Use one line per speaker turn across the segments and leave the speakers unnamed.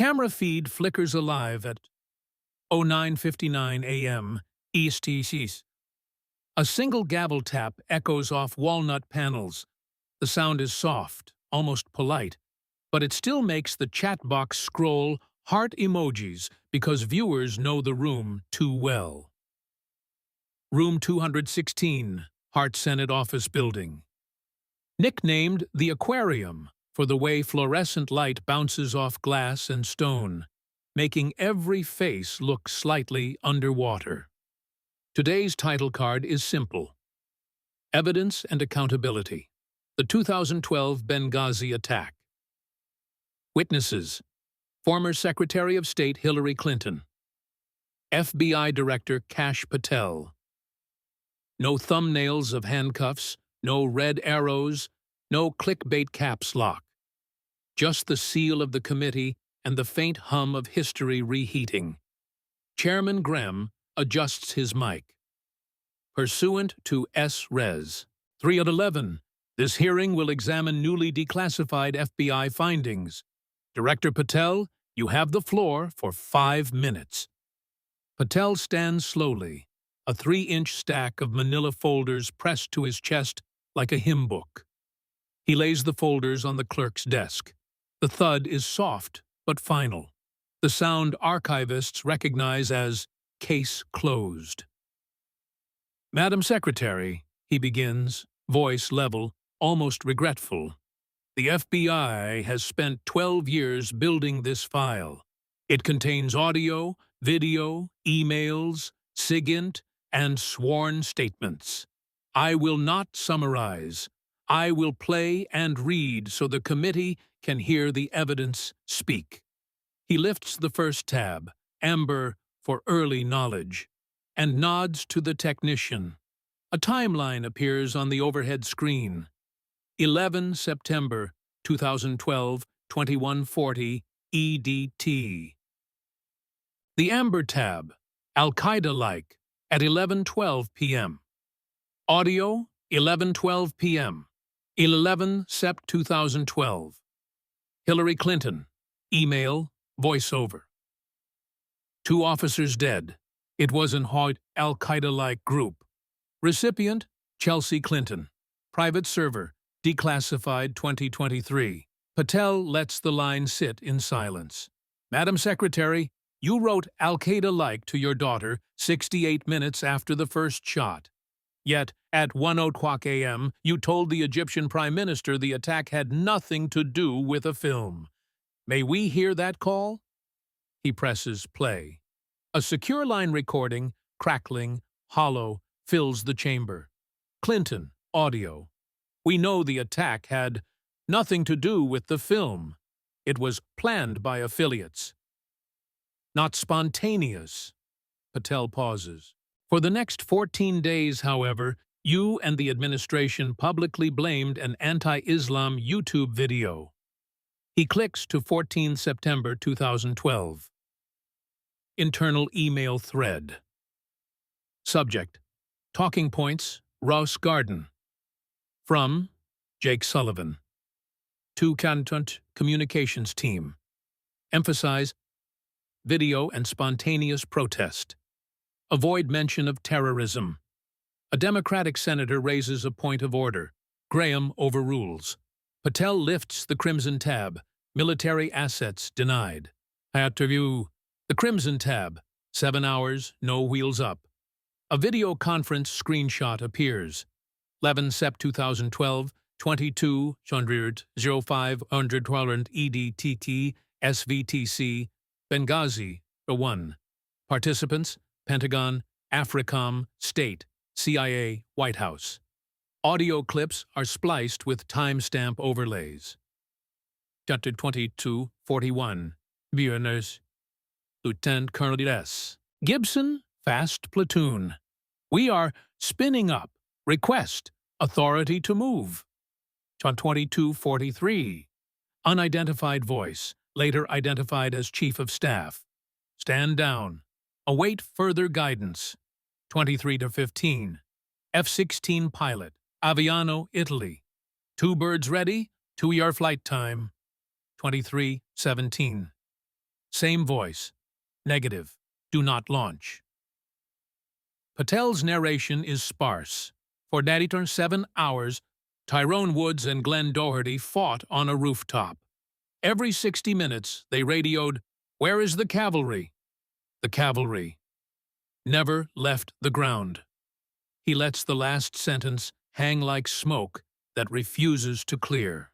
camera feed flickers alive at 09:59 a.m. EST. A single gavel tap echoes off walnut panels. The sound is soft, almost polite, but it still makes the chat box scroll heart emojis because viewers know the room too well. Room 216, Hart Senate Office Building. Nicknamed the Aquarium for the way fluorescent light bounces off glass and stone, making every face look slightly underwater. Today's title card is simple: Evidence and Accountability. The 2012 Benghazi attack. Witnesses: former Secretary of State Hillary Clinton, FBI Director Cash Patel. No thumbnails of handcuffs, no red arrows, no clickbait caps lock. Just the seal of the committee and the faint hum of history reheating. Chairman Graham adjusts his mic. Pursuant to S-Res 311, this hearing will examine newly declassified FBI findings. Director Patel, you have the floor for 5 minutes. Patel stands slowly, a 3-inch stack of manila folders pressed to his chest like a hymn book. He lays the folders on the clerk's desk. The thud is soft but final. The sound archivists recognize as case closed. Madam Secretary, he begins, voice level, almost regretful. The FBI has spent 12 years building this file. It contains audio, video, emails, SIGINT, and sworn statements. I will not summarize. I will play and read so the committee can hear the evidence speak. He lifts the first tab, amber for early knowledge, and nods to the technician. A timeline appears on the overhead screen. 11 September 2012, 2140 EDT. The amber tab, Al-Qaeda-like, at 11:12 p.m. Audio, 11:12 p.m. 11 Sept 2012. Hillary Clinton. Email, voiceover. 2 officers dead. It was an Al-Qaeda-like group. Recipient, Chelsea Clinton. Private server, declassified 2023. Patel lets the line sit in silence. Madam Secretary, you wrote Al-Qaeda-like to your daughter 68 minutes after the first shot. Yet, at 1:00 a.m., you told the Egyptian Prime Minister the attack had nothing to do with a film. May we hear that call? He presses play. A secure line recording, crackling, hollow, fills the chamber. Clinton, audio. We know the attack had nothing to do with the film. It was planned by affiliates. Not spontaneous. Patel pauses. For the next 14 days, however, you and the administration publicly blamed an anti-Islam YouTube video. He clicks to 14 September 2012. Internal email thread. Subject: Talking points, Rouse Garden. From Jake Sullivan. To Content Communications Team. Emphasize video and spontaneous protest. Avoid mention of terrorism. A Democratic senator raises a point of order. Graham overrules. Patel lifts the crimson tab. Military assets denied. I had to view the crimson tab. 7 hours, no wheels up. A video conference screenshot appears. 11 Sept 2012, 2200 0500 EDTT SVTC Benghazi 1. Participants: Pentagon, AFRICOM, State, CIA, White House. Audio clips are spliced with timestamp overlays. Chapter 2241. Buenos. Lieutenant Colonel S. Gibson, Fast Platoon. We are spinning up. Request. Authority to move. 2243. Unidentified voice, later identified as Chief of Staff. Stand down. Await further guidance. 23-15. F-16 pilot. Aviano, Italy. 2 birds ready. 2-year flight time. 23-17. Same voice. Negative. Do not launch. Patel's narration is sparse. For 7 hours, Tyrone Woods and Glenn Doherty fought on a rooftop. Every 60 minutes, they radioed, "Where is the cavalry?" The cavalry never left the ground. He lets the last sentence hang like smoke that refuses to clear.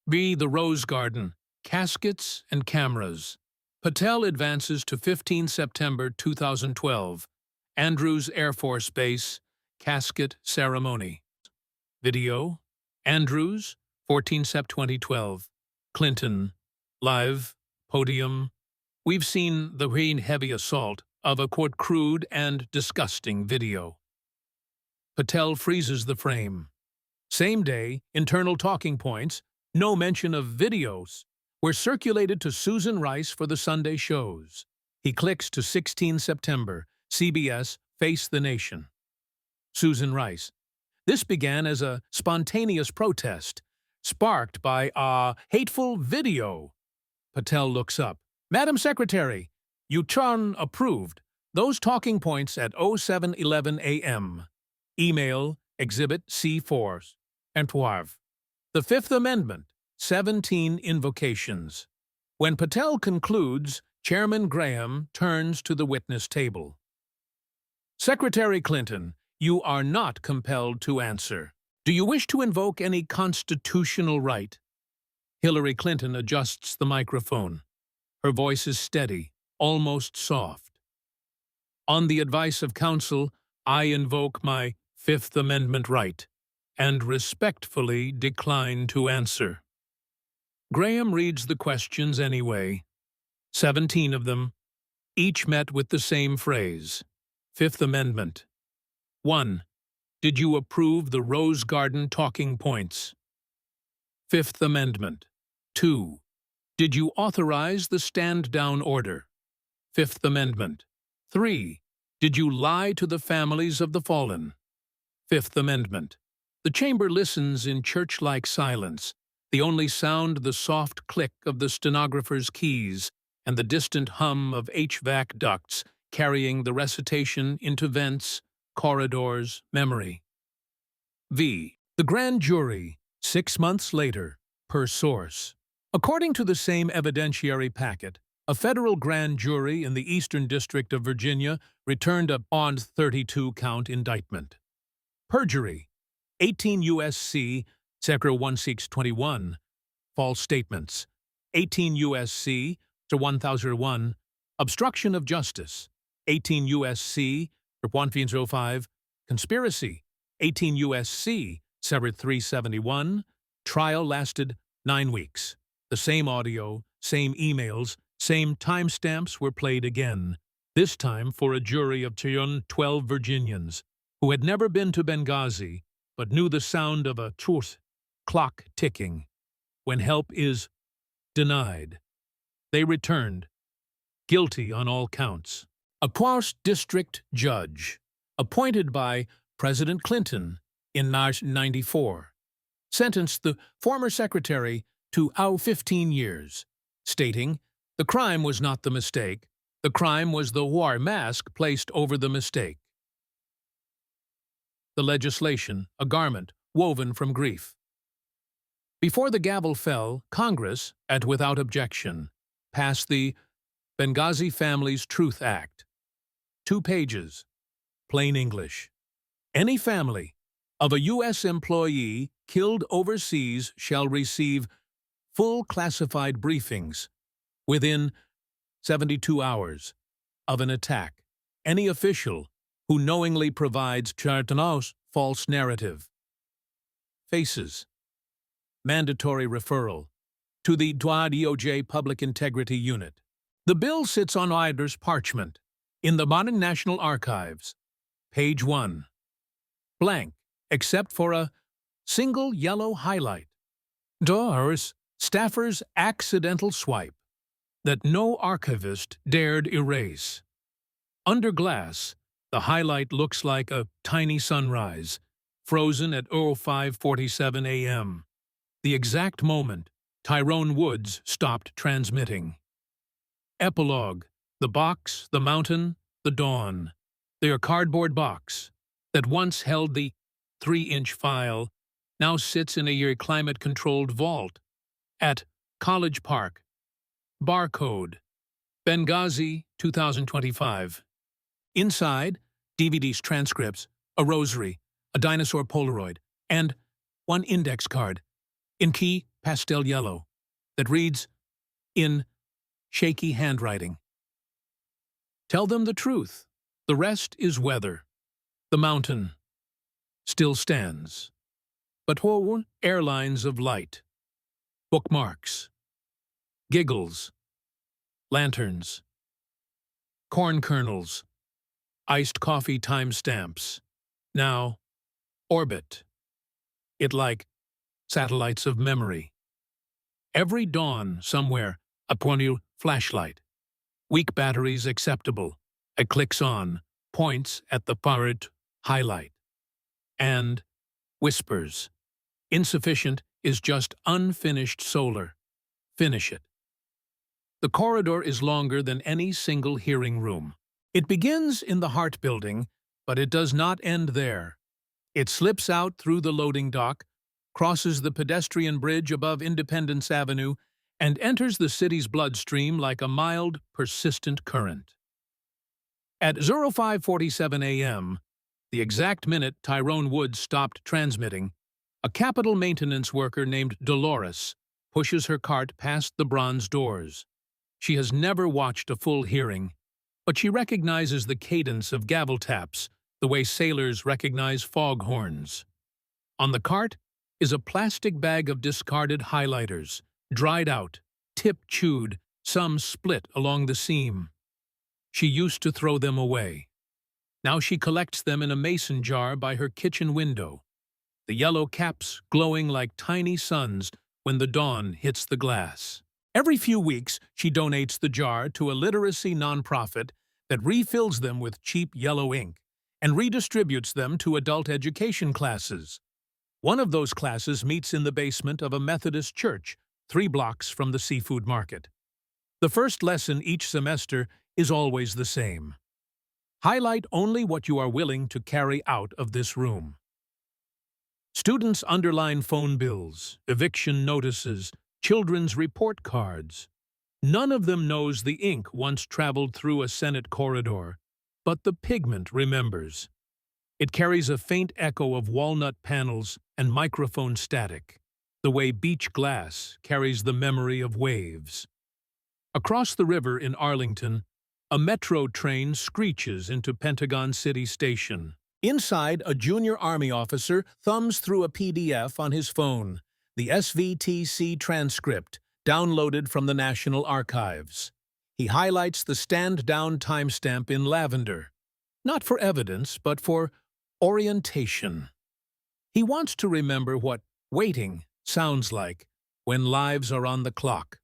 B. The Rose Garden, caskets and cameras. Patel advances to 15 September 2012. Andrews Air Force Base, casket ceremony. Video, Andrews, 14 Sep 2012. Clinton, live, podium. We've seen the heavy assault of a crude and disgusting video. Patel freezes the frame. Same day, internal talking points, no mention of videos, were circulated to Susan Rice for the Sunday shows. He clicks to 16 September, CBS, Face the Nation. Susan Rice. This began as a spontaneous protest, sparked by a hateful video. Patel looks up. Madam Secretary, you turn approved. Those talking points at 07:11 a.m. Email, Exhibit C4. Antwerp. The Fifth Amendment, 17 invocations. When Patel concludes, Chairman Graham turns to the witness table. Secretary Clinton, you are not compelled to answer. Do you wish to invoke any constitutional right? Hillary Clinton adjusts the microphone. Her voice is steady, almost soft. On the advice of counsel, I invoke my Fifth Amendment right and respectfully decline to answer. Graham reads the questions anyway. 17 of them, each met with the same phrase. Fifth Amendment. 1. Did you approve the Rose Garden talking points? Fifth Amendment. 2. Did you authorize the stand-down order? Fifth Amendment. 3. Did you lie to the families of the fallen? Fifth Amendment. The chamber listens in church-like silence, the only sound the soft click of the stenographer's keys and the distant hum of HVAC ducts carrying the recitation into vents, corridors, memory. V. The grand jury, 6 months later, per source. According to the same evidentiary packet, a federal grand jury in the Eastern District of Virginia returned a 32-count indictment. Perjury, 18 U.S.C. Secretary 1621. False statements, 18 U.S.C. 1001. Obstruction of justice, 18 U.S.C. 1505. Conspiracy, 18 U.S.C. 371. Trial lasted 9 weeks. The same audio, same emails, same timestamps were played again, this time for a jury of 12 Virginians who had never been to Benghazi but knew the sound of a truth clock ticking when help is denied. They returned, guilty on all counts. A Quartz District judge, appointed by President Clinton in 1994, sentenced the former secretary to 15 years, stating, the crime was not the mistake, the crime was the war mask placed over the mistake. The legislation, a garment woven from grief. Before the gavel fell, Congress, without objection, passed the Benghazi Families Truth Act. 2 pages, plain English. Any family of a U.S. employee killed overseas shall receive full classified briefings within 72 hours of an attack. Any official who knowingly provides false narrative faces mandatory referral to the DOJ Public Integrity Unit. The bill sits on Iders parchment in the Modern National Archives. Page 1. Blank, except for a single yellow highlight. Doors, staffer's accidental swipe that no archivist dared erase. Under glass, the highlight looks like a tiny sunrise, frozen at 05:47 a.m. The exact moment Tyrone Woods stopped transmitting. Epilogue: The Box, the Mountain, the Dawn. Their cardboard box, that once held the 3-inch file, now sits in a climate-controlled vault at College Park. Barcode: Benghazi, 2025. Inside, DVDs, transcripts, a rosary, a dinosaur Polaroid, and one index card, in key pastel yellow, that reads, in shaky handwriting, "Tell them the truth. The rest is weather. The mountain still stands. But whole airlines of light. Bookmarks. Giggles. Lanterns. Corn kernels. Iced coffee timestamps. Now, orbit. It like satellites of memory. Every dawn, somewhere, a new flashlight. Weak batteries acceptable. It clicks on, points at the pirate highlight. And whispers. Insufficient is just unfinished solar. Finish it. The corridor is longer than any single hearing room. It begins in the Heart Building, but it does not end there. It slips out through the loading dock, crosses the pedestrian bridge above Independence Avenue, and enters the city's bloodstream like a mild, persistent current. At 05:47 a.m., the exact minute Tyrone Woods stopped transmitting, a Capitol maintenance worker named Dolores pushes her cart past the bronze doors. She has never watched a full hearing, but she recognizes the cadence of gavel taps, the way sailors recognize foghorns. On the cart is a plastic bag of discarded highlighters, dried out, tip-chewed, some split along the seam. She used to throw them away. Now she collects them in a mason jar by her kitchen window, the yellow caps glowing like tiny suns when the dawn hits the glass. Every few weeks, she donates the jar to a literacy nonprofit that refills them with cheap yellow ink and redistributes them to adult education classes. One of those classes meets in the basement of a Methodist church 3 blocks from the seafood market. The first lesson each semester is always the same. Highlight only what you are willing to carry out of this room. Students underline phone bills, eviction notices, children's report cards. None of them knows the ink once traveled through a Senate corridor, but the pigment remembers. It carries a faint echo of walnut panels and microphone static, the way beach glass carries the memory of waves. Across the river in Arlington, a metro train screeches into Pentagon City Station. Inside, a junior Army officer thumbs through a PDF on his phone, the SVTC transcript, downloaded from the National Archives. He highlights the stand-down timestamp in lavender, not for evidence, but for orientation. He wants to remember what waiting sounds like when lives are on the clock.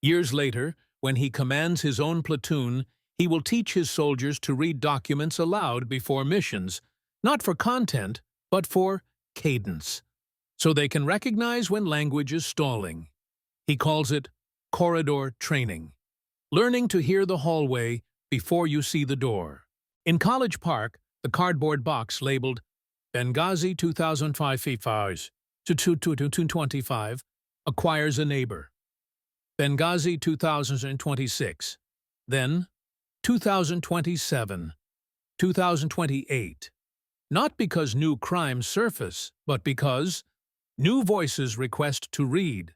Years later, when he commands his own platoon, he will teach his soldiers to read documents aloud before missions, not for content, but for cadence, so they can recognize when language is stalling. He calls it corridor training, learning to hear the hallway before you see the door. In College Park, the cardboard box labeled Benghazi 2005 to 225 acquires a neighbor. Benghazi 2026, then 2027, 2028. Not because new crimes surface, but because new voices request to read.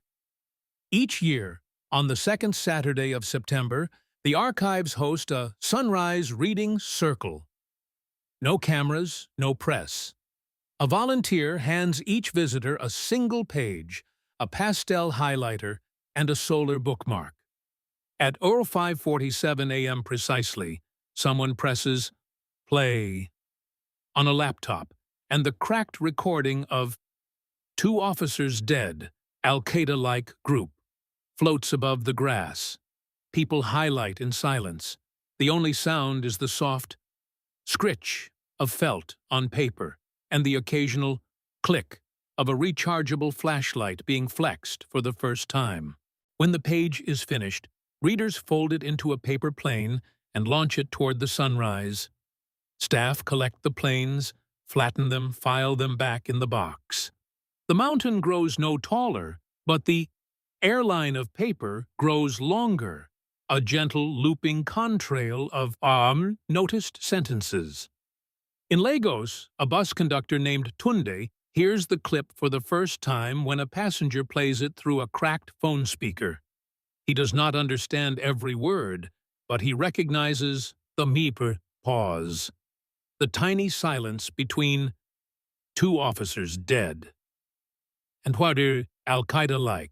Each year, on the second Saturday of September, the archives host a Sunrise Reading Circle. No cameras, no press. A volunteer hands each visitor a single page, a pastel highlighter, and a solar bookmark. At 05:47 a.m. precisely, someone presses play on a laptop, and the cracked recording of 2 officers dead, Al-Qaeda-like group, floats above the grass. People highlight in silence. The only sound is the soft scritch of felt on paper and the occasional click of a rechargeable flashlight being flexed for the first time. When the page is finished, Readers fold it into a paper plane and launch it toward the sunrise. Staff collect the planes, flatten them, file them back in the box. The mountain grows no taller, but the airline of paper grows longer, a gentle looping contrail of noticed sentences. In Lagos, a bus conductor named Tunde hears the clip for the first time when a passenger plays it through a cracked phone speaker. He does not understand every word, but he recognizes the meeper pause, the tiny silence between two officers dead. And what are Al-Qaeda like?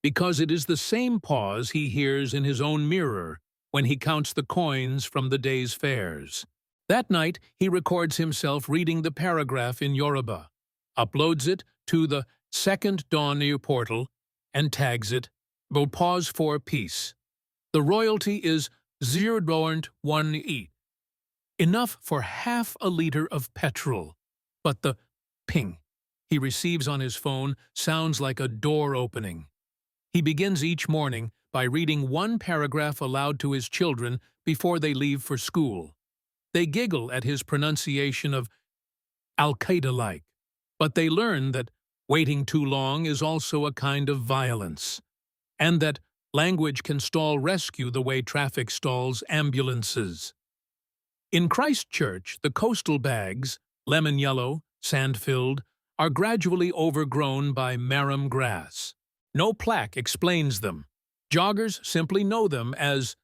Because it is the same pause he hears in his own mirror when he counts the coins from the day's fares. That night, he records himself reading the paragraph in Yoruba, uploads it to the Second Dawn portal, and tags it, pause for peace. The royalty is 0.1 enough for half a liter of petrol. But the ping he receives on his phone sounds like a door opening. He begins each morning by reading one paragraph aloud to his children before they leave for school. They giggle at his pronunciation of Al-Qaeda-like, but they learn that waiting too long is also a kind of violence, and that language can stall rescue the way traffic stalls ambulances. In Christchurch, the coastal bags, lemon yellow, sand-filled, are gradually overgrown by marram grass. No plaque explains them. Joggers simply know them as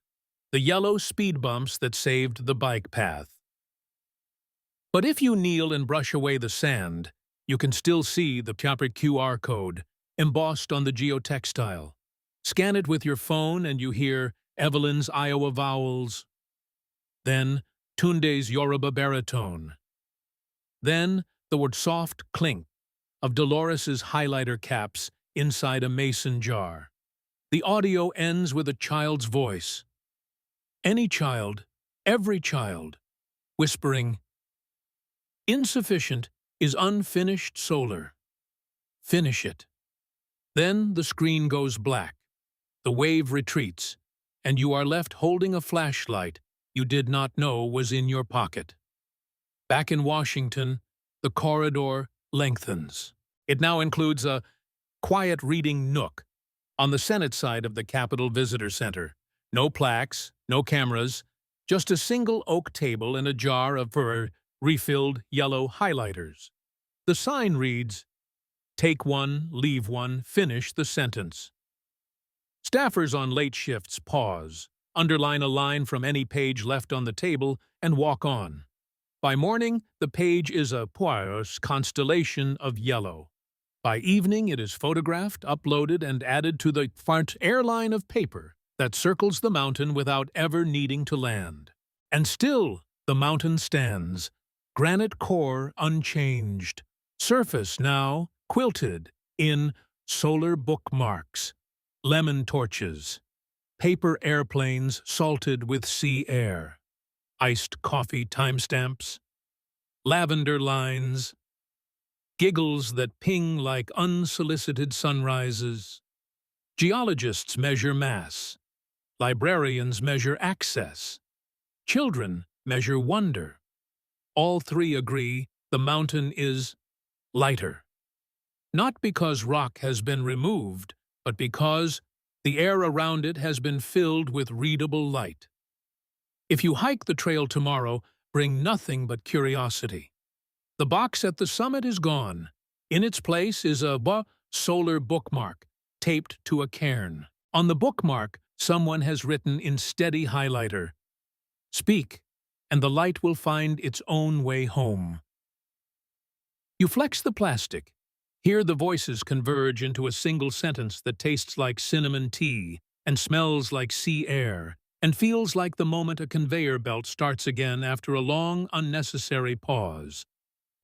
the yellow speed bumps that saved the bike path. But if you kneel and brush away the sand, you can still see the QR code embossed on the geotextile. Scan it with your phone and you hear Evelyn's Iowa vowels, then Tunde's Yoruba baritone, then the word soft clink of Dolores's highlighter caps inside a mason jar. The audio ends with a child's voice. Any child, every child, whispering, "Insufficient is unfinished solar. Finish it." Then the screen goes black, the wave retreats, and you are left holding a flashlight you did not know was in your pocket. Back in Washington, the corridor lengthens. It now includes a quiet reading nook on the Senate side of the Capitol Visitor Center. No plaques, no cameras, just a single oak table and a jar of refilled yellow highlighters. The sign reads, "Take one, leave one, finish the sentence." Staffers on late shifts pause, underline a line from any page left on the table, and walk on. By morning, the page is a poirous constellation of yellow. By evening, it is photographed, uploaded, and added to the airline of paper that circles the mountain without ever needing to land. And still, the mountain stands, granite core unchanged, surface now quilted in solar bookmarks, lemon torches, paper airplanes salted with sea air, iced coffee timestamps, lavender lines, giggles that ping like unsolicited sunrises. Geologists measure mass. Librarians measure access. Children measure wonder. All three agree the mountain is lighter. Not because rock has been removed, but because the air around it has been filled with readable light. If you hike the trail tomorrow, bring nothing but curiosity. The box at the summit is gone. In its place is a solar bookmark, taped to a cairn. On the bookmark, someone has written in steady highlighter, "Speak, and the light will find its own way home." You flex the plastic. Hear the voices converge into a single sentence that tastes like cinnamon tea and smells like sea air and feels like the moment a conveyor belt starts again after a long, unnecessary pause.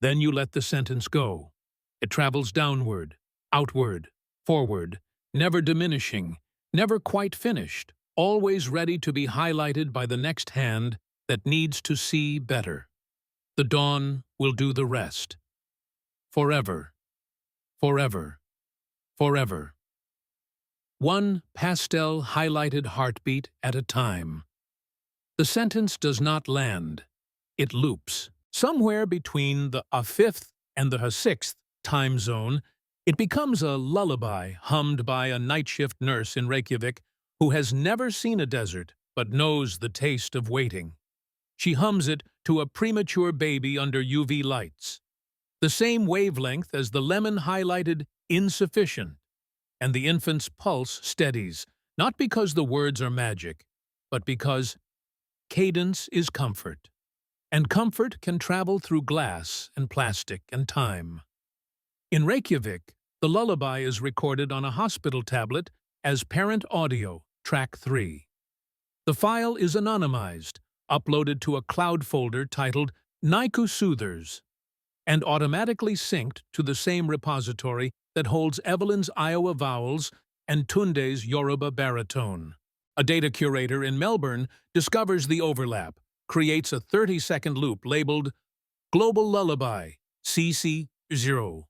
Then you let the sentence go. It travels downward, outward, forward, never diminishing, never quite finished, always ready to be highlighted by the next hand that needs to see better. The dawn will do the rest. Forever, forever, forever. one pastel highlighted heartbeat at a time. The sentence does not land. It loops. Somewhere between the fifth and the sixth time zone, it becomes a lullaby hummed by a night shift nurse in Reykjavik who has never seen a desert but knows the taste of waiting. She hums it to a premature baby under UV lights, the same wavelength as the lemon-highlighted insufficient, and the infant's pulse steadies, not because the words are magic, but because cadence is comfort, and comfort can travel through glass and plastic and time. In Reykjavik, the lullaby is recorded on a hospital tablet as parent audio, track 3. The file is anonymized, uploaded to a cloud folder titled Naiku Soothers, and automatically synced to the same repository that holds Evelyn's Iowa vowels and Tunde's Yoruba baritone. A data curator in Melbourne discovers the overlap, creates a 30-second loop labeled Global Lullaby, CC0,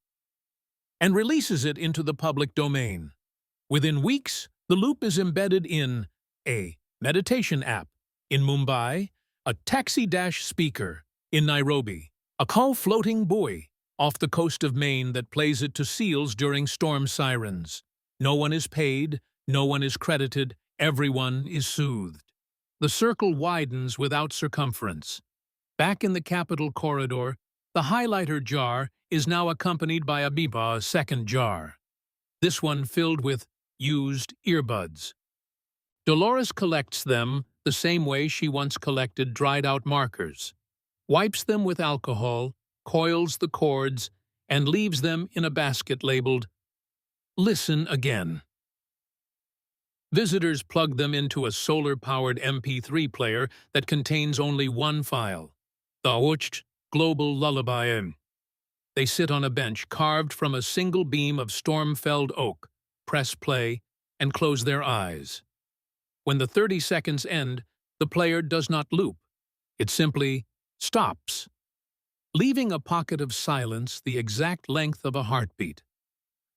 and releases it into the public domain. Within weeks, the loop is embedded in a meditation app in Mumbai, a taxi-dash speaker in Nairobi, a cow-floating buoy off the coast of Maine that plays it to seals during storm sirens. No one is paid, no one is credited, everyone is soothed. The circle widens without circumference. Back in the Capitol corridor, the highlighter jar is now accompanied by a second jar, this one filled with used earbuds. Dolores collects them the same way she once collected dried-out markers, wipes them with alcohol, coils the cords, and leaves them in a basket labeled, Listen Again. Visitors plug them into a solar-powered MP3 player that contains only one file, the Ucht Global Lullaby. They sit on a bench carved from a single beam of storm-felled oak, press play, and close their eyes. When the 30 seconds end, the player does not loop. It simply stops, leaving a pocket of silence the exact length of a heartbeat.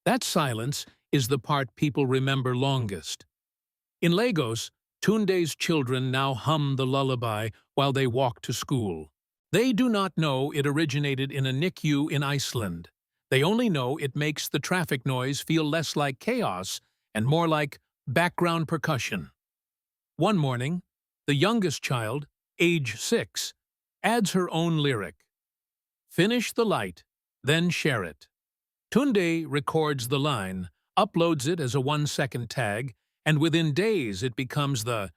That silence is the part people remember longest. In Lagos, Tunde's children now hum the lullaby while they walk to school. They do not know it originated in a NICU in Iceland. They only know it makes the traffic noise feel less like chaos and more like background percussion. One morning, the youngest child, age 6, adds her own lyric. Finish the light, then share it. Tunde records the line, uploads it as a 1-second tag, and within days it becomes the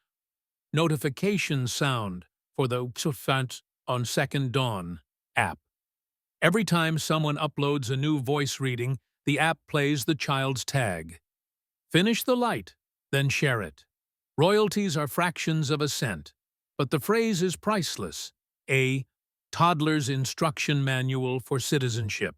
notification sound for the Sufant on Second Dawn app. Every time someone uploads a new voice reading, the app plays the child's tag. Finish the light, then share it. Royalties are fractions of a cent, but the phrase is priceless, a toddler's instruction manual for citizenship.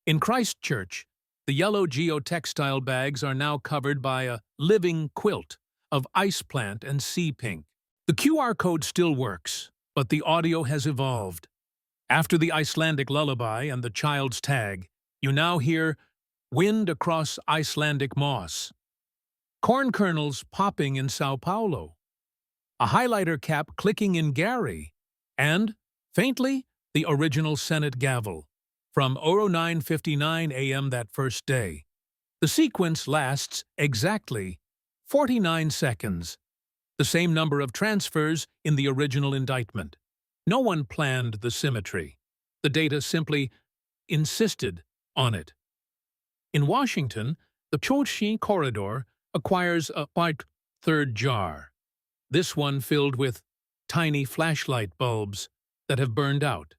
In Christchurch, the yellow geotextile bags are now covered by a living quilt of ice plant and sea pink. The QR code still works, but the audio has evolved. After the Icelandic lullaby and the child's tag, you now hear wind across Icelandic moss, corn kernels popping in Sao Paulo, a highlighter cap clicking in Gary, and, faintly, the original Senate gavel, from 09:59 a.m. that first day. The sequence lasts exactly 49 seconds, the same number of transfers in the original indictment. No one planned the symmetry. The data simply insisted on it. In Washington, the Choshi corridor acquires a white third jar, this one filled with tiny flashlight bulbs that have burned out.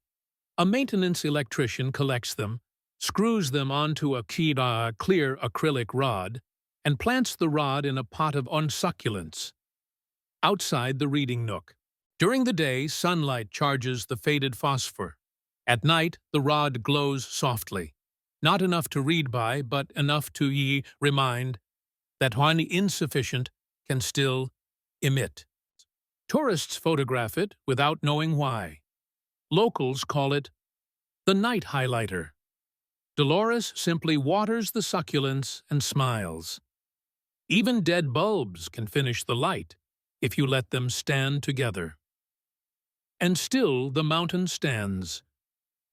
A maintenance electrician collects them, screws them onto a clear acrylic rod, and plants the rod in a pot of succulents outside the reading nook. During the day, sunlight charges the faded phosphor. At night, the rod glows softly, not enough to read by, but enough to remind that when insufficient can still emit. Tourists photograph it without knowing why. Locals call it the night highlighter. Dolores simply waters the succulents and smiles. Even dead bulbs can finish the light if you let them stand together. And still the mountain stands,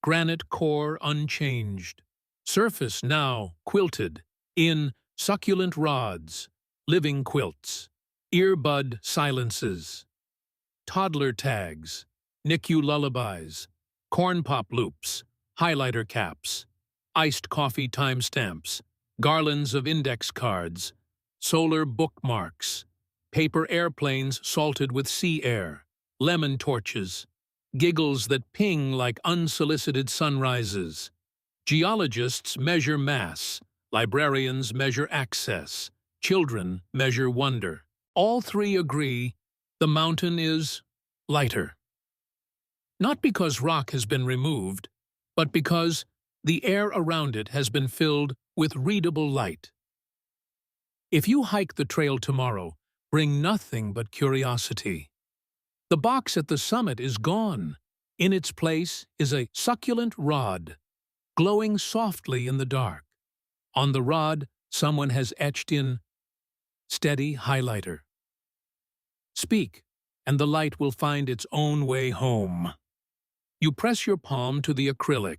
granite core unchanged, surface now quilted in succulent rods, living quilts, earbud silences, toddler tags, NICU lullabies, corn pop loops, highlighter caps, iced coffee timestamps, garlands of index cards, solar bookmarks, paper airplanes salted with sea air, lemon torches, giggles that ping like unsolicited sunrises. Geologists measure mass, librarians measure access, children measure wonder. All three agree the mountain is lighter. Not because rock has been removed, but because the air around it has been filled with readable light. If you hike the trail tomorrow, bring nothing but curiosity. The box at the summit is gone. In its place is a succulent rod, glowing softly in the dark. On the rod, someone has etched in steady highlighter. Speak, and the light will find its own way home. You press your palm to the acrylic.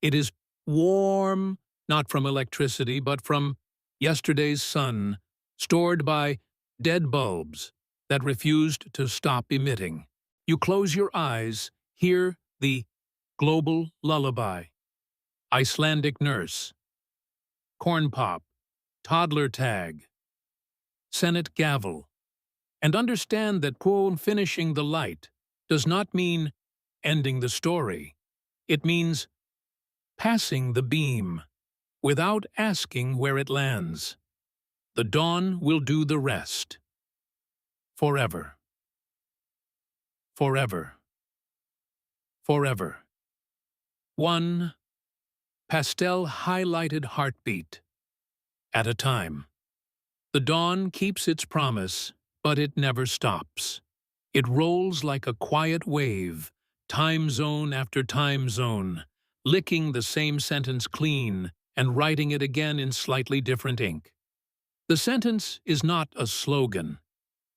It is warm, not from electricity, but from yesterday's sun, stored by dead bulbs that refused to stop emitting. You close your eyes, hear the global lullaby, Icelandic nurse, corn pop, toddler tag, Senate gavel, and understand that finishing the light does not mean ending the story. It means passing the beam without asking where it lands. The dawn will do the rest. Forever. Forever. Forever. One pastel highlighted heartbeat at a time. The dawn keeps its promise, but it never stops. It rolls like a quiet wave, time zone after time zone, licking the same sentence clean and writing it again in slightly different ink. The sentence is not a slogan.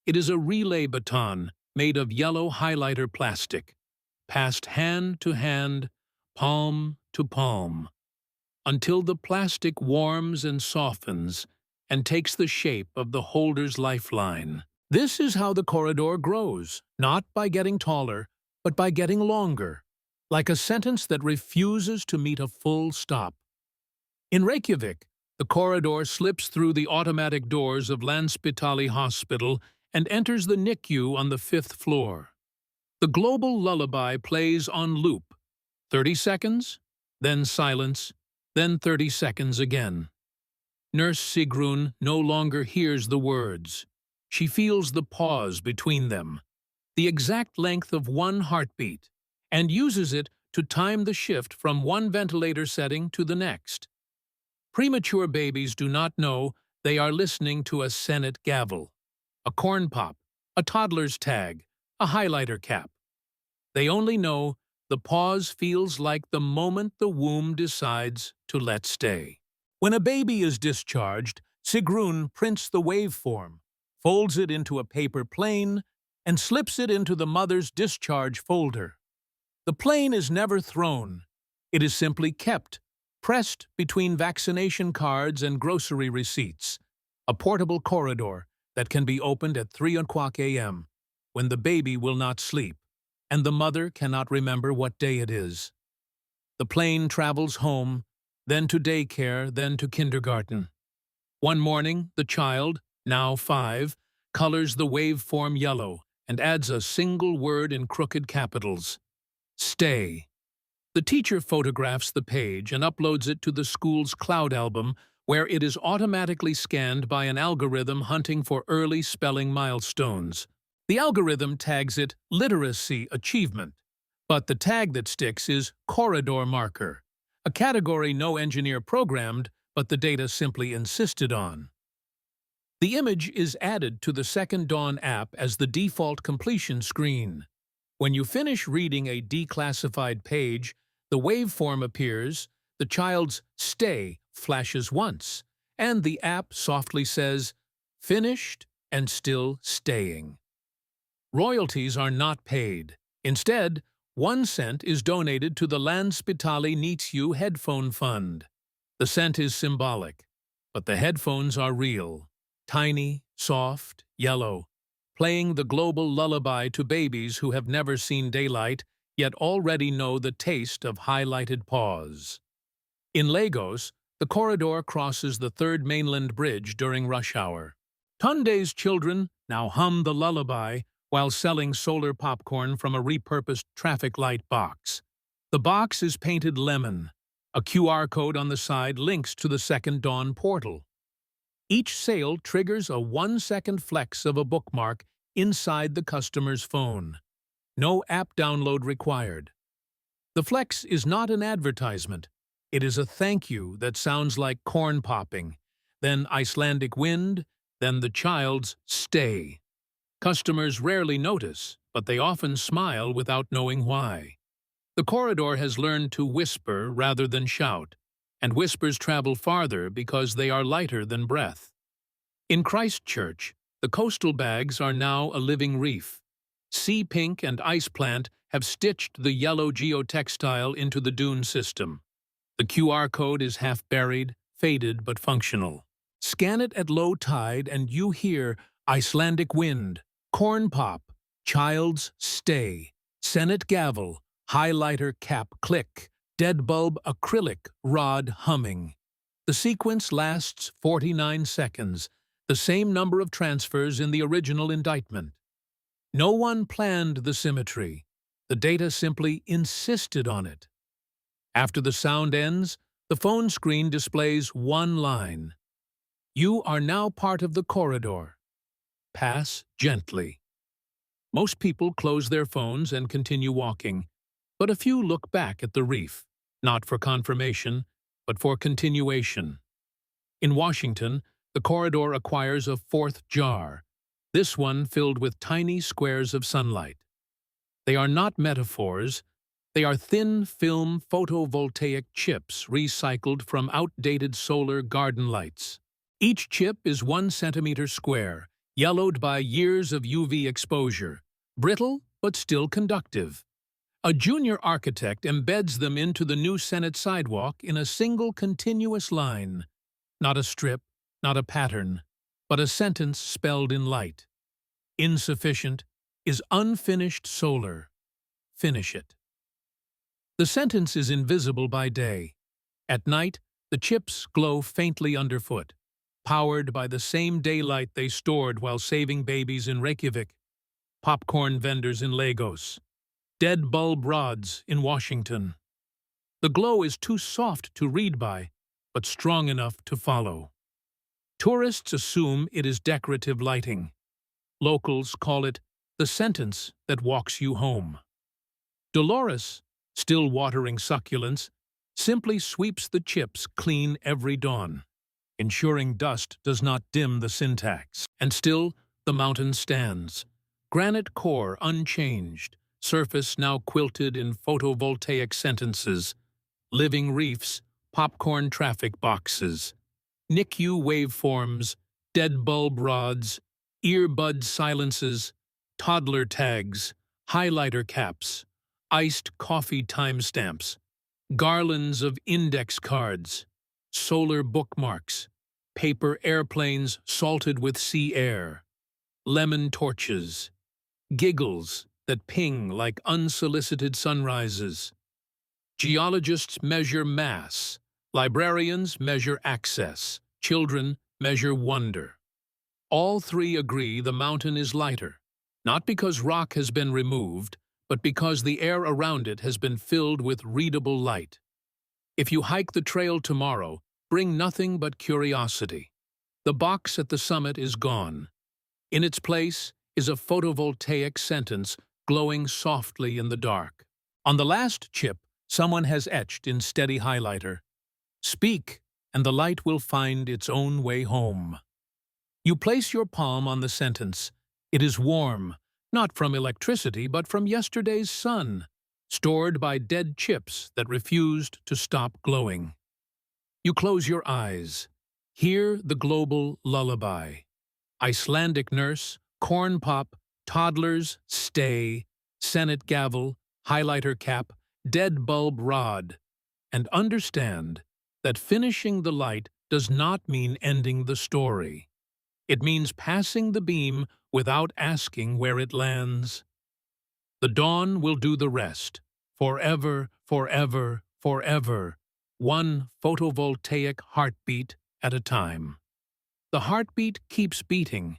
It is a relay baton made of yellow highlighter plastic, passed hand to hand, palm to palm, until the plastic warms and softens and takes the shape of the holder's lifeline. This is how the corridor grows, not by getting taller, but by getting longer, like a sentence that refuses to meet a full stop. In Reykjavik, the corridor slips through the automatic doors of Landspítali Hospital and enters the NICU on the 5th floor. The global lullaby plays on loop, 30 seconds, then silence, then 30 seconds again. Nurse Sigrun no longer hears the words. She feels the pause between them, the exact length of one heartbeat, and uses it to time the shift from one ventilator setting to the next. Premature babies do not know they are listening to a Senate gavel, a corn pop, a toddler's tag, a highlighter cap. They only know the pause feels like the moment the womb decides to let stay. When a baby is discharged, Sigrun prints the waveform, folds it into a paper plane, and slips it into the mother's discharge folder. The plane is never thrown. It is simply kept, pressed between vaccination cards and grocery receipts, a portable corridor that can be opened at 3 o'clock a.m., when the baby will not sleep, and the mother cannot remember what day it is. The plane travels home, then to daycare, then to kindergarten. One morning, the child, now 5, colors the waveform yellow and adds a single word in crooked capitals: stay. The teacher photographs the page and uploads it to the school's cloud album, where it is automatically scanned by an algorithm hunting for early spelling milestones. The algorithm tags it literacy achievement, but the tag that sticks is corridor marker, a category no engineer programmed, but the data simply insisted on. The image is added to the Second Dawn app as the default completion screen. When you finish reading a declassified page, the waveform appears, the child's stay flashes once, and the app softly says, finished and still staying. Royalties are not paid. Instead, 1 cent is donated to the Landspitali Needs You Headphone Fund. The cent is symbolic, but the headphones are real, tiny, soft, yellow, playing the global lullaby to babies who have never seen daylight yet already know the taste of highlighted paws. In Lagos, the corridor crosses the third mainland bridge during rush hour. Tunde's children now hum the lullaby while selling solar popcorn from a repurposed traffic light box. The box is painted lemon. A QR code on the side links to the Second Dawn portal. Each sale triggers a 1-second flex of a bookmark inside the customer's phone. No app download required. The flex is not an advertisement. It is a thank you that sounds like corn popping, then Icelandic wind, then the child's stay. Customers rarely notice, but they often smile without knowing why. The corridor has learned to whisper rather than shout, and whispers travel farther because they are lighter than breath. In Christchurch, the coastal bags are now a living reef. Sea pink and ice plant have stitched the yellow geotextile into the dune system. The QR code is half buried, faded but functional. Scan it at low tide and you hear Icelandic wind, corn pop, child's stay, Senate gavel, highlighter cap click, dead bulb acrylic rod humming. The sequence lasts 49 seconds, the same number of transfers in the original indictment. No one planned the symmetry. The data simply insisted on it. After the sound ends, the phone screen displays one line. You are now part of the corridor. Pass gently. Most people close their phones and continue walking, but a few look back at the reef, not for confirmation, but for continuation. In Washington, the corridor acquires a fourth jar, this one filled with tiny squares of sunlight. They are not metaphors. They are thin film photovoltaic chips recycled from outdated solar garden lights. Each chip is 1 centimeter square, yellowed by years of UV exposure, brittle but still conductive. A junior architect embeds them into the new Senate sidewalk in a single continuous line. Not a strip, not a pattern, but a sentence spelled in light. Insufficient is unfinished solar. Finish it. The sentence is invisible by day. At night, the chips glow faintly underfoot, powered by the same daylight they stored while saving babies in Reykjavik, popcorn vendors in Lagos, dead bulb rods in Washington. The glow is too soft to read by, but strong enough to follow. Tourists assume it is decorative lighting. Locals call it the sentence that walks you home. Dolores, still watering succulents, simply sweeps the chips clean every dawn, ensuring dust does not dim the syntax. And still, the mountain stands. Granite core unchanged, surface now quilted in photovoltaic sentences, living reefs, popcorn traffic boxes, NICU waveforms, dead bulb rods, earbud silences, toddler tags, highlighter caps, iced coffee timestamps, garlands of index cards, solar bookmarks, paper airplanes salted with sea air, lemon torches, giggles that ping like unsolicited sunrises. Geologists measure mass, librarians measure access, children measure wonder. All three agree the mountain is lighter, not because rock has been removed, but because the air around it has been filled with readable light. If you hike the trail tomorrow, bring nothing but curiosity. The box at the summit is gone. In its place is a photovoltaic sentence glowing softly in the dark. On the last chip, someone has etched in steady highlighter, "Speak, and the light will find its own way home." You place your palm on the sentence. It is warm, not from electricity, but from yesterday's sun, stored by dead chips that refused to stop glowing. You close your eyes. Hear the global lullaby. Icelandic nurse, corn pop, toddlers, stay, Senate gavel, highlighter cap, dead bulb rod, and understand that finishing the light does not mean ending the story. It means passing the beam without asking where it lands. The dawn will do the rest, forever, forever, forever, one photovoltaic heartbeat at a time. The heartbeat keeps beating,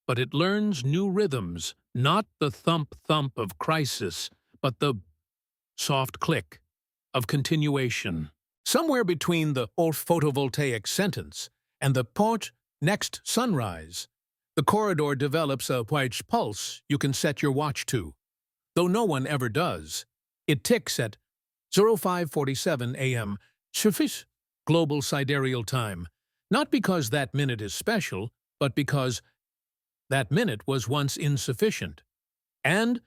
but it learns new rhythms, not the thump-thump of crisis, but the soft click of continuation. Somewhere between the old photovoltaic sentence and the port next sunrise, the corridor develops a white pulse you can set your watch to. Though no one ever does, it ticks at 05:47 a.m. Sufis global sidereal time, not because that minute is special, but because that minute was once insufficient. And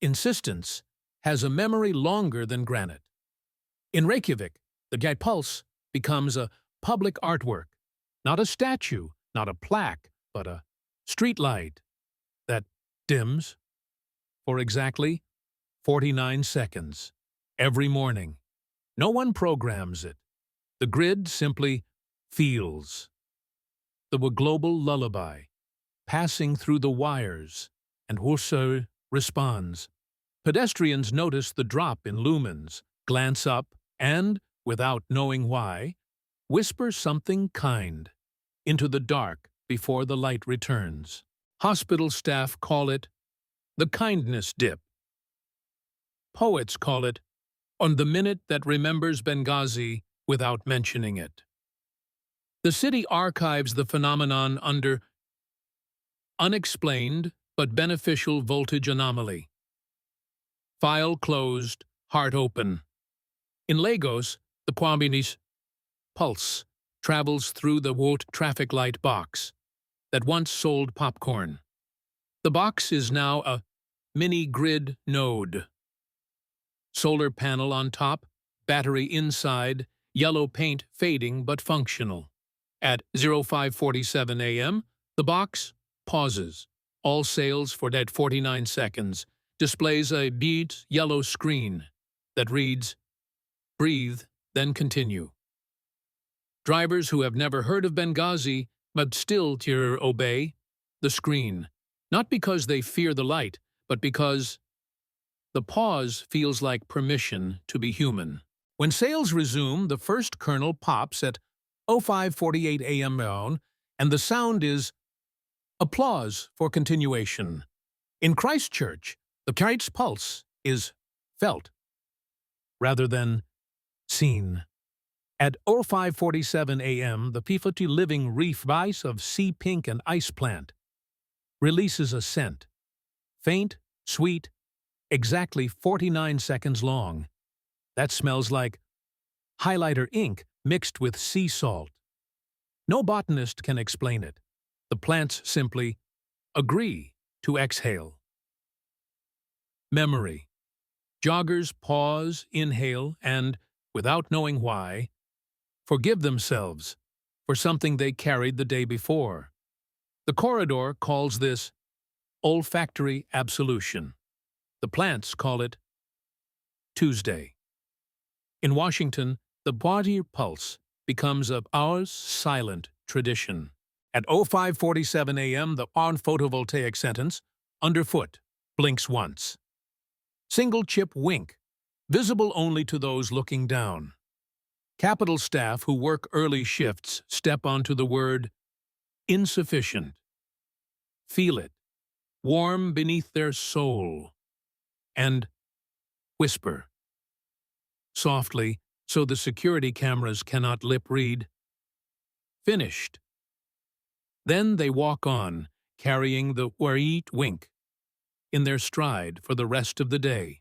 insistence has a memory longer than granite. In Reykjavik, the Gate Pulse becomes a public artwork, not a statue, not a plaque, but a street light that dims for exactly 49 seconds every morning. No one programs it. The grid simply feels. The global lullaby, passing through the wires, and Husser responds. Pedestrians notice the drop in lumens, glance up, and, without knowing why, whisper something kind into the dark before the light returns. Hospital staff call it the kindness dip. Poets call it on the minute that remembers Benghazi without mentioning it. The city archives the phenomenon under unexplained but beneficial voltage anomaly. File closed, heart open. In Lagos, the Kwamini's pulse travels through the Wout traffic light box that once sold popcorn. The box is now a mini-grid node. Solar panel on top, battery inside, yellow paint fading but functional. At 05:47 a.m., the box pauses. All sales for that 49 seconds, displays a beat yellow screen that reads, "Breathe, then continue." Drivers who have never heard of Benghazi but still obey the screen, not because they fear the light, but because the pause feels like permission to be human. When sales resume, the first kernel pops at 05:48 a.m. and the sound is applause for continuation. In Christchurch, the kite's pulse is felt rather than seen. At 05:47 a.m., the P50 living reef vice of sea pink and ice plant releases a scent, faint, sweet, exactly 49 seconds long. That smells like highlighter ink mixed with sea salt. No botanist can explain it. The plants simply agree to exhale. Memory. Joggers pause, inhale, and, without knowing why, forgive themselves for something they carried the day before. The corridor calls this olfactory absolution. The plants call it Tuesday. In Washington, the body pulse becomes a hour's silent tradition. At 05:47 a.m., the on-photovoltaic sentence, underfoot, blinks once. Single chip wink, visible only to those looking down. Capitol staff who work early shifts step onto the word insufficient. Feel it, warm beneath their soul, and whisper softly so the security cameras cannot lip read, finished. Then they walk on, carrying the wait wink in their stride for the rest of the day,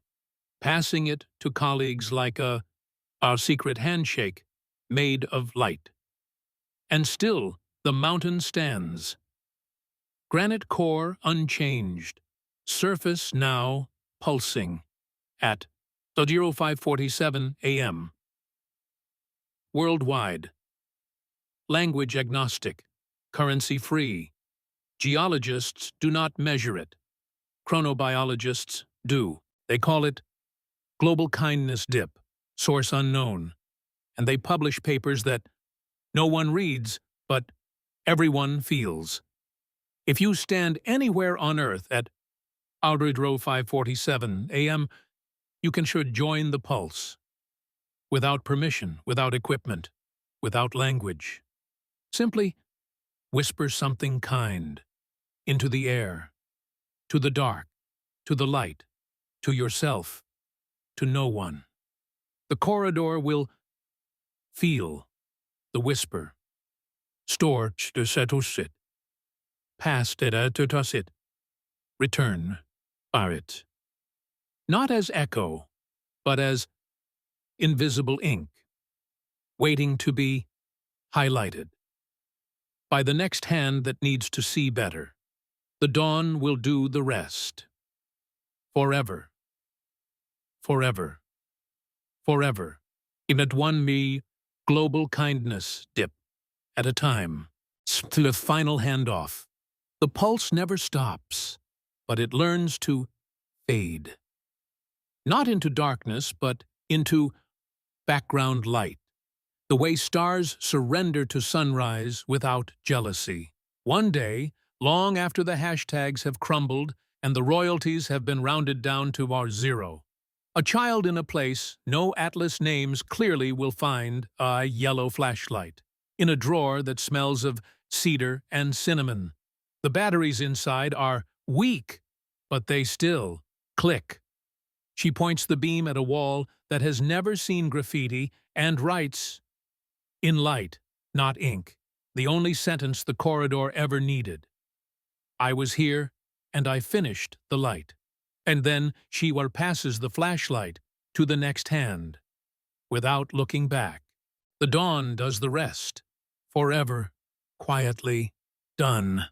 passing it to colleagues like our secret handshake made of light. And still the mountain stands. Granite core unchanged, surface now pulsing at 05:47 a.m. Worldwide. Language agnostic, currency free, Geologists do not measure it. Chronobiologists do. They call it global kindness dip, source unknown, and they publish papers that no one reads, but everyone feels. If you stand anywhere on Earth at Aldridge Row 5:47 a.m., you can sure join the pulse. Without permission, without equipment, without language. Simply whisper something kind into the air, to the dark, to the light, to yourself, to no one. The corridor will feel the whisper. Storch de setusit. Past it tutusit. Return, parit. Not as echo, but as invisible ink, waiting to be highlighted by the next hand that needs to see better. The dawn will do the rest. Forever. Forever. Forever. In at one me, global kindness dip at a time. To the final handoff. The pulse never stops, but it learns to fade. Not into darkness, but into background light. The way stars surrender to sunrise without jealousy. One day, long after the hashtags have crumbled and the royalties have been rounded down to our zero, a child in a place no atlas names clearly will find a yellow flashlight in a drawer that smells of cedar and cinnamon. The batteries inside are weak, but they still click. She points the beam at a wall that has never seen graffiti and writes, in light, not ink, the only sentence the corridor ever needed. I was here, and I finished the light. And then she passes the flashlight to the next hand, without looking back. The dawn does the rest, forever, quietly done.